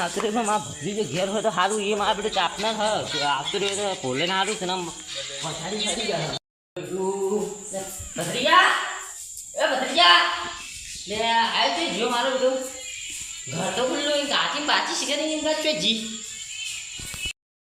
આવતું રહ્યું મારા ભત્રી જો ઘેર હોય તો સારું એ મારા બધું ચાપના થાય આવતું રહ્યું તો ભોલે ના સારું છે ને પછાડી ફરી જાય ભત્રીજા એ ભત્રીજા લે આવ્યો તો જો મારો બધું ઘર તો ખુલ્લું એમ કાચી બાચી શીખે નહીં એમ કાચ જી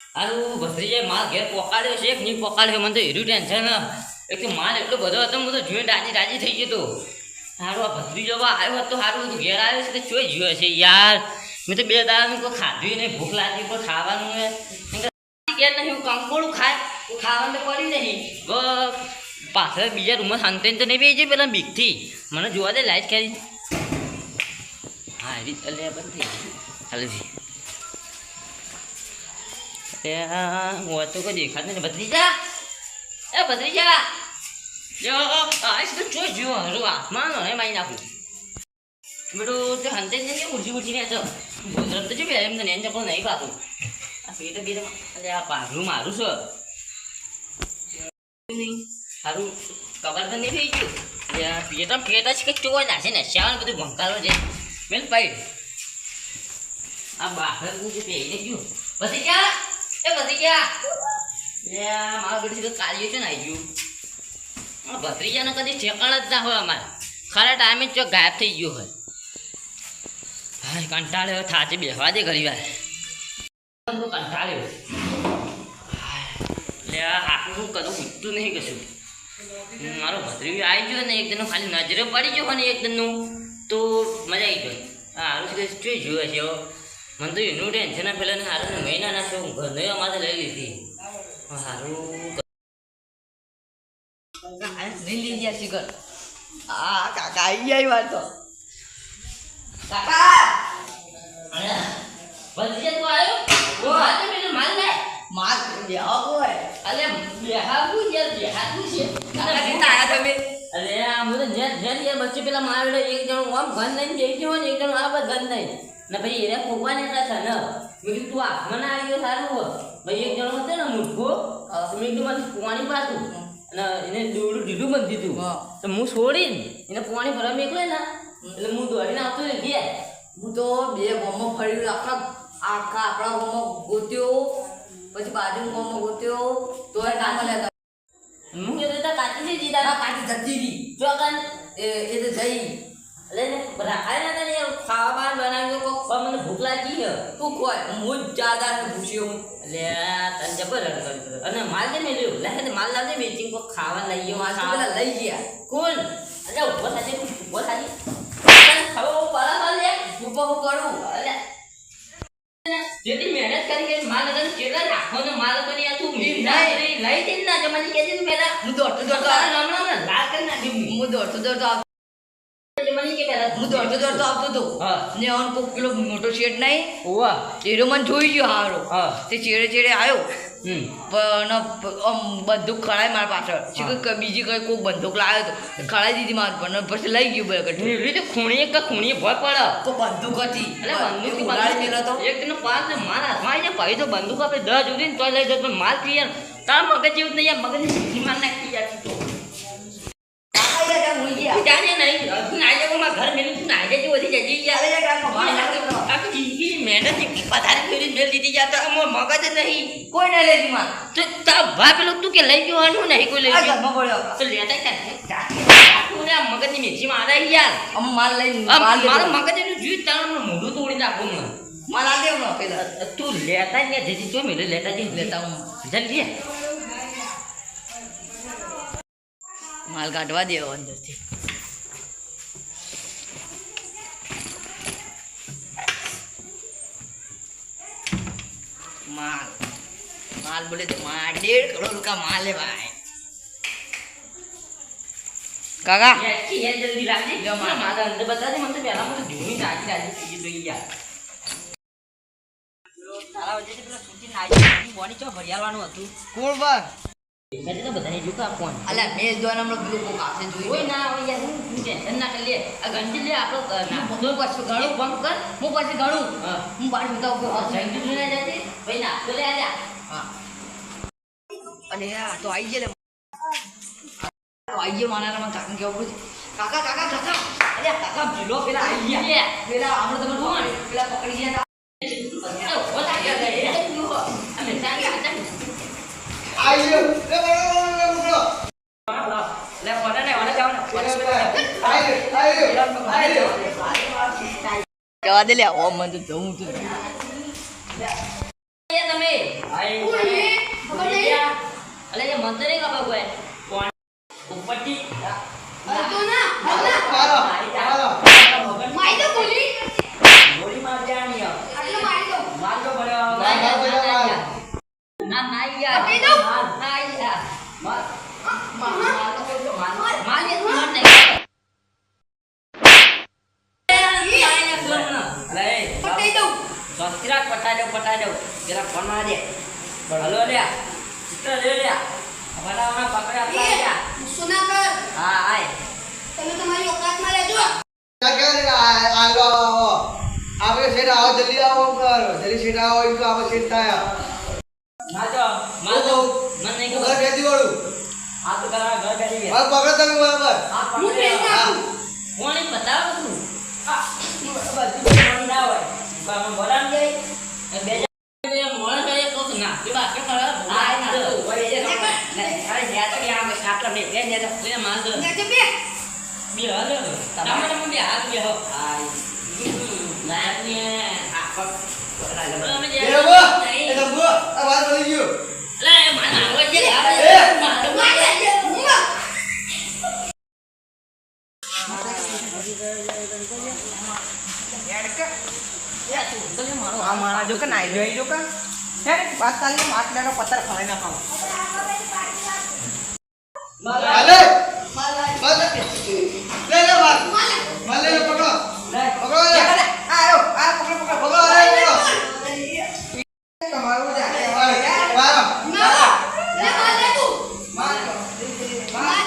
હારું ભત્રીજા મારા ઘેર પોકાડ્યો છે એક નહીં પોકાડ્યો મને તો એનું ટેન્શન એક તો માલ એટલો બધો હતો હું તો જોઈને રાજી રાજી થઈ ગયો તો સારું આ ભત્રીજો આવ્યો હતો સારું હતું ઘેર આવ્યો છે તો ચોઈ જ્યો છે યાર મેં તો 2 દાડાનું કોઈ ખાધું નહીં ભૂખ લાગી કોઈ ખાવાનું ઘેર નહીં હું કંકોળું ખાય ખાવાનું તો પડી નહીં પાછળ બીજા રૂમમાં શાંતિ તો નહીં બેસી પેલા બીકથી મને જોવા દે લાઈટ કરી હા એવી લે બંધ થઈ ચાલે હું તો કોઈ દેખાતું નહીં ભત્રીજા એ ભત્રીજા જો આઈસ તો ચોઈ જ્યો હરું આસમાન ને મારી નાખું બેટું તે હંતે નહીં ઉઠી ઉઠીને તો ગુજરાત તો જો બે એમ તો નેન ચકો નહીં પાતું આ પેટ બે અરે આ પાઘરું મારું છે નહીં સારું કબર તો નહીં થઈ ગયું પેટા છે કે ચોય નાખે ને શ્યાવન બધું ભંકારો છે મેલ પાઈડ આ બહાર જે પહેરીને ગયું પછી ક્યાં એ પછી ક્યાં મારા બેટું તો કાઢ્યું છે ને આવી ગયું ભત્રીજાને કદી ઠેકાણ જ ના હોય અમારે ખરા ટાઈમે જ ગાયબ થઈ ગયો હોય હા કંટાળ્યો થાચે બેસવા દે ઘણી વાર કંટાળ્યો એટલે આખું શું કરું ઉઠતું નહીં કશું મારો ભત્રીજો આવી ગયો ને એકદમ ખાલી નજરે પડી ગયો ને એકદમનું તો મજા આવી ગઈ હા હારું કે જોઈ જોવે છે મને તો એનું ટેન્શન પેલા ને હારું મહિના ના છે ઘરને અમારે લઈ લીધી સારું નહીં લઈ ગયા શિખર હા કાકા આવી જાય વાત તો કાકા ભત્રીજા તું આવ્યો ઓ આજે મેં માલ લે માલ લેવા કોઈ અલે બેહાવું યાર બેહાવું છે કાકા કેતા આયા તમે અરે આ મને નેટ યાર બચ્ચે પેલા મારેલો એક જણો આમ ગન લઈને બેસી ગયો ને એક જણો આ બસ ગન લઈને ને ભાઈ એને ફોગવાને એટલા છે ને મેં કીધું તું આ મને આવી ગયો સારું હો ભાઈ એક જણો હતો ને મૂઠો મેં કીધું મને પાણી પાતું અને એને દોડું ઢીલું બંધ દીધું તો હું છોડીને એને પાણી ભરવા મેકલે ને એટલે હું દોડીને આવતો ને ગયા હું તો 2 ગામમાં ફર્યું આખા આપણા ગામમાં ગોત્યો પછી બાજુ ગામમાં ગોત્યો તો એ કામ લેતા હું કીધું તો કાચી દીધા કાચી જતી હતી ચોકન એ તો જઈ એટલે રાખાય ના ને ખાવા બાર બનાવ્યો કોક મને ભૂખ લાગી છે તું ખોય હું જ જાદા ને ભૂસ્યો એટલે તને જબર અને માલ દે મેલ્યો લે માલ લાવજે વેચી કોક ખાવા લઈ ગયો માલ પેલા લઈ ગયા કોણ અરે ઉભો થાજે ઉભો થાજે તને ખાવા પાલા માલ લે ઉભો હું કરું અલે જેથી મહેનત કરી કે માલ લગન કેટલા રાખો ને માલ કરી આ તું લઈ દે ના જમાની કે દે પેલા હું દોડતો રામ લાલ કરી નાખી હું દોડતો હું દોડતો આવતો હતો ને ઓન કોક પેલો મોટો શેડ નહીં ઓવા એરો મને જોઈ ગયો હારો તે ચેડે આવ્યો પણ બંદૂક ખડાય મારા પાછળ કે બીજી કઈ કોક બંદૂક લાવ્યો તો ખડાઈ દીધી માર પણ પછી લઈ ગયું બરાબર તો ખૂણીએ ભય પડે તો બંદૂક હતી એટલે બંદૂક ઉડાડી મેલો તો એક દિન પાસ માર હાથમાં આવી ભાઈ તો બંદૂક આપણે 10 સુધી ને તોય લઈ જતો પણ માર ક્લિયર તાર મગજ જેવું નહીં મગજની સીધી માર નાખી જાય તો જાને નહીં નાઈ જાવ માં ઘર મેલું તું નાઈ જજો વધી જજી યાર એ ગામમાં આખી જિંદગી મહેનત ની પથારી ફેરી મેલ દીધી જાતો અમો મગજ નહીં કોઈ ના લેતી માં તો તા ભા પેલો તું કે લઈ ગયો આનું નહીં કોઈ લઈ ગયો તો લેતા કે પૂરા મગજ ની મેચી માં આડા યાર અમ માલ લઈ મારો મગજ નું જીવ તારું મોઢું તોડી નાખું મને માલ આ દેવ ન પેલા તું લેતા ને જજી તો મેલે લેતા હું જલ્દી માલ કાઢવા દેવો અંદરથી माल बोले तो माल 1.5 करोड़ का माल है भाई काका ये जल्दी ला दे जो माल माल अंदर बता दे मतलब पहला मुझे धूनी डाली डाली ये तो यार તારા વજે પેલા સુટી નાઈ બોડી ચો ભરિયાળવાનું હતું કોણ બા મેં તો બધાને જોકા કોણ અલા મેં જોવાના હમણાં પેલું કોક આપશે જોઈ કોઈ ના હોય યાર હું ટેન્શન ના કરી લે આ ગંજી લે આપણો ના હું પાછું ઘણું બંધ કર હું પાછું ઘણું હું બાર સુતા ઉભો જંગી જોઈને જતી ભાઈ ના તો લે આજા હા અલે આ તો આઈ ગયે તો આઈ ગયે માનામાં કાકા કેવું કાકા કાકા કાકા અરે કાકા ભીલો પેલા આઈ ગયા પેલા આપણે તમે કોણ પેલા પકડી ગયા આયો લે બોલો લે ઓને ને ઓને જાવ ને આયો જવા દે લે ઓ મન તો જવું તું તમે અલે જે મંત્ર નહીં ખબર કોઈ કોણ ઉપરથી મારો માઈ તો ગોલી માર જાણી માર તો ના ના યાર પકડી દો. ના યાર માર માર નહીં પકડી દઉં. સસ્તિરાક પટાઈ દઉં જરા ફોન માં દે હલો લે ચિત્ર લે લે બનાવના પકડ્યા ગુસ્સો ના કર. હા આય તમે તમારી ઓકાતમાં રહેજો. આલો આપણે સેટ આવો જલ્દી આવો કરો જલ્દી સેટ આવો ઈ તો આપણે સેટ થાય ના તો માર તો મન નહીં ઘર ખબર બેઠી વાળું આ તો કરા ઘર કરી દે હવે પકડો તમે બરાબર આ હું ફેસ નાખું. કોણ એ બતાવો તું આ બધું ના હોય કામ બોલામ જાય બે મોણ કરે તો ના કે બા કે કરે આ ના તો વળી જે અરે યાર તો યાર મે સાપ લે બે ને તો લે માર દો નાચે બે. બે હાલો તમે બે હાથ બે હો આય ના ને આ પક તમે જે એ તો બો આ વાત બોલી ગયો લે મારા હોય જે આ મારા જો કે નાઈ જોઈ જો કે હે વાત તાલી માટલાનો પથ્થર ખાઈ ના ખાવ હાલે લે લે વાત માલે પકડો પકડો લે આયો આ પકડો પકડો પકડો લે તમારું જા મારો મારો. લે માર લે તું. મારો માર.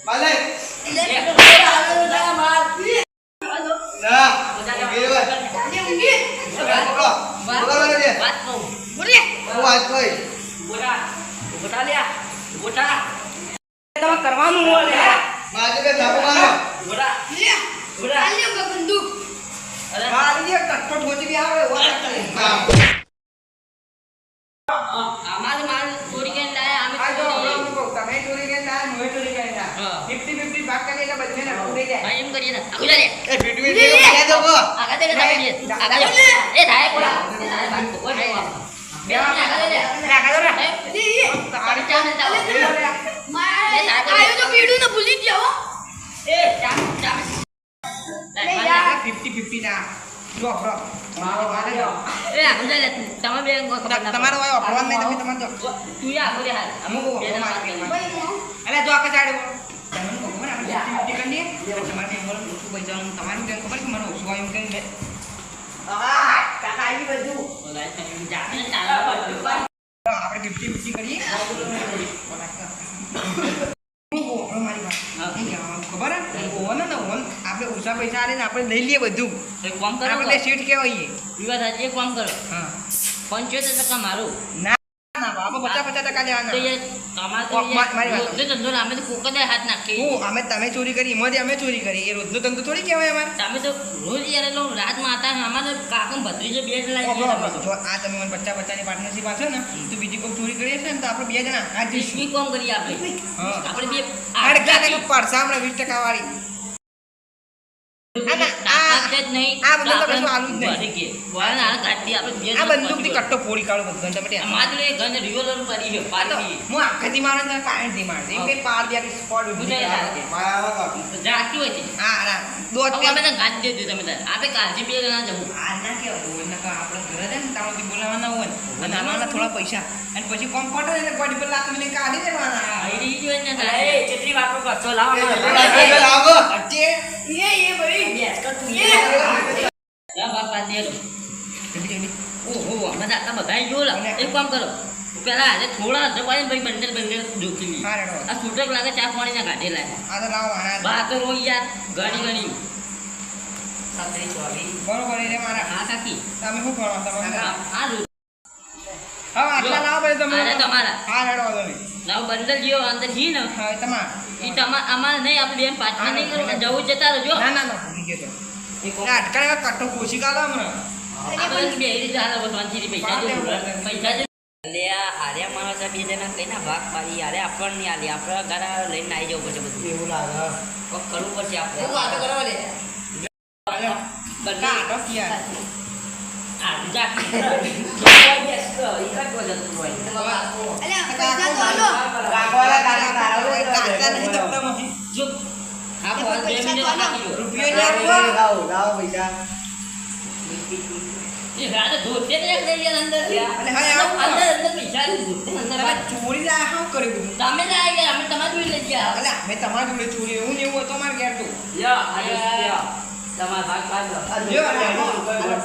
માલે લે. ના ગીરવા લે ઊંઘી. પકડો પકડો લે વાત કહું બોલે. હું આજ કોઈ બોટા લે બોટા તમે કરવાનું હો લે માજે બે ધાબો મારો બોટા લે. બોટા આ લે ઉગા બંદૂક. અરે મારી જે કટ્ટો ઠોચી બી આવે ઓ રાખી અમારે માલ ચોરી કરીને લાયા અમે આ જો ચોરી હું કહું તમે ચોરી કરીને ના હું ચોરી કરીને ના હા. 50-50 ભાગ કરીને એટલે બધને ના ઉડે જાય હા, એમ કરીએ ને આગળ લે એ ફીટવી દે કે દો કો આગળ દે આગળ લે એ થાય કોલા એ થાય બાત કો કોઈ નહીં બે આગળ લે રાખા દો ને લે લે. તારી ચાને ચાલો માર. લે, સાહેબ. આયો તો પીડું ને ભૂલી જ જાઓ. એ ચામ ચામ લે યાર. 50-50 ના જો બ્રો મારો મારે જો એ આગળ લે તમે બે ખબર ના તમારો વાય અપરાધ નહીં તમે તમાર જો તું યા આગળ હાલ અમુક બે ઓ જણા માર વાત માર કરીએ. અલે જો આકા સાઈડ તમને ખબર આપણે 50-50 કરી દઈએ તમારે મેમ્બર ઓછું પૈ જવાનું તમારું કેમ ખબર કે મને ઓછું આવ્યું કેમ બે આ કાકા આવી બધું બોલાય તમે જાને ચાલો આપણે 50-50 કરીએ મારી વાત ખબર હે ઓન ને ઓન આપણે ઓછા પૈસા આલીને આપણે લઈ લઈએ બધું એક કામ કરો આપણે સીટ કહેવાય વિવાદ આજે એક કામ કરો હા 75% મારું ના ના બાબા 50-50% તો લેવાના એ તમારે તો મારી વાત. રોજનો ધંધો અમે તો કોક જ હાથ નાખીએ હું અમે તમે ચોરી કરી એમાંથી અમે ચોરી કરી એ રોજનો ધંધો થોડી કહેવાય અમારે તમે તો રોજ યાર એટલો રાતમાં હતા અમારે કાકમ ભત્રીજો બે જણા ઓ, જઈએ બરો, તમે જો આ તમે મને 50-50 ની પાર્ટનરશિપ આપશો ને તો બીજી કોઈ ચોરી કરી હશે ને તો આપણે બે જણા આ જઈશું વીસમી કોમ કરીએ આપણે હા. આપણે બે અડધા ટકા પડશે હમણાં 20% વાળી તાકાત જ નહીં આ બધું તો આપણે કશું આલું જ નહીં. ભરી કે વાળા ના ગાડી આપણે બે આ જણા બંદૂકથી પકડી કટ્ટો ફોડી કાઢો બધું તમે ત્યાં. માત્ર એ ગન રિવોલ્વર કરી છે પાડી દઈએ હું આખેથી મારું ને કાંઈથી મારું એમ કે પાર દે આપી સ્પોટ ઊભી બુજાય થાય. લાગે. મારા તો જાતી હોય છે હા ના દો હવે અમે તો ગાડી દે દીધું તમે તાર આપણે કાલથી બે જણા જવું આ ના કેવાય હોય ને આપણે ઘરે જાય ને તારોથી બોલાવાના હોય ને અને આના થોડા પૈસા અને પછી કોમ પટે ને ગાડી પર લાત મિલે કાઢી દેવાના આઈડી જોઈ ને તારે કેટલી વાતો કરશો લાવો આવો અચ્છે એ ભાઈ. બાપા દે ઓહો બધા આ બધા જો લા એક કામ કરો પેલા આજે થોડા દબાઈ ભાઈ બંડલ બંડલ જોખી હા રેડો આ છૂટક લાગે ચા પાણી ના કાઢે લાગે આ તો લાવો આના બા તો રોઈ યાર ઘણી ઘણી સાતરી ચોવી બરોબર એટલે મારા હા કાકી તમે શું કરો તમે આ લો હવે આટલા લાવો પછી તમે અરે તમારા હા રેડો તમે લાવ બંડલ જીઓ અંદર જી ને હા તમાર ઈ તમાર અમાર નહીં આપણે બેન પાછા નહીં કરો જવું જતા રહેજો ના ના ના ભૂલી ગયો તો એ અટકાય કટ્ટો કોશી કાઢો હમણાં આ બધા બે રીતે હાલે બસ વાંચી પૈસા જો પૈસા જો લે આરે માણસ બે જણા કઈના ભાગ પાડી આરે આપણને નહીં આલી આપણે ઘરે લઈને આવી જવું પડશે બધું એવું લાગે કોક કરવું પડશે આપણે હું વાતો કરવા લે બધા આટો ક્યાં આ જા અલ્યા પૈસા તો આલો રાખવાના તારા નહીં તમતા જો આ ફોન 2 મિનિટ રાખી રૂપિયો ને આપો લાવો લાવો પૈસા એ રાતે ધોતે ને એક લઈ અંદર અને હા આવું અંદર પૈસા ધોતે અંદર તમે ચોરી લા શું કર્યું બધું તમે ના આવી ગયા અમે તમારી જોડે લઈ ગયા અલે મેં તમારી જોડે ચોરી એવું ને એવું હતું મારે ઘેર તું લ્યો આયો તમાર ભાગ પાડો લ્યો અલે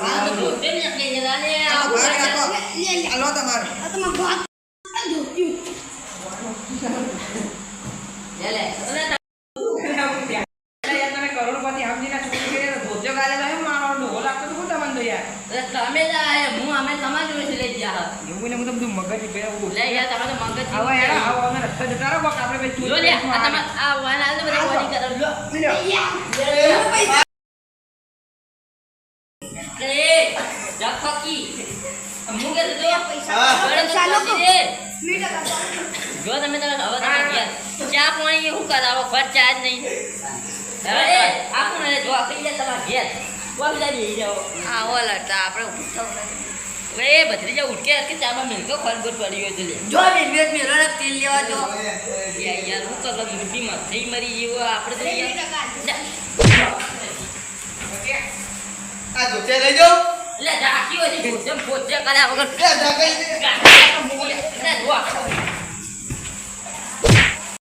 આ તો ધોતે ને એક લઈ ગયા ને આ ભાગ રાખો લે લે હાલો તમારે આ તો માં ભાગ જોત્યું લે તમે કરોડપતિ સમજીને ચોરી કરી ધોજો ગાલે તો એમ મારો ડોહો લાગતો તો શું તમને તો યાર તમે ના આયા હું અમે તમારી જોડે લઈ ગયા એવું ને હું તો બધું મગજ ભેળવું લઈ ગયા તમે તો મગજ હવે યાર આવો અમે રસ્તા જતા રહો બાકી આપણે ભાઈ જો લે આ તમે આ વાન આલ બધા બોડી કરો લો પૈસા એ જખકી મુકે તો જો પૈસા પૈસા લોકો જો મીઠા કાપા તમે હવે તમે ગયા ચા પાણી શું કરાવો ખર્ચા જ નહીં હવે આ કોણ જો કઈ જાય તમાર ઘેર કોણ જાય જાઓ આ ઓલા તો આપણે ઉઠાવ હવે એ ભત્રીજા ઉઠકે કે ચામાં મિલકો ખરગોટ પડી ગયો છે લે જો બિલ મેરો તેલ લેવા જો યાર હું કર બુદ્ધિ માં થઈ મરી જેવો આપણે તો યાર આ જોતે લઈ જાઓ લે ઢાકી હોય છે ભોજન કરે વગર લે જા કઈ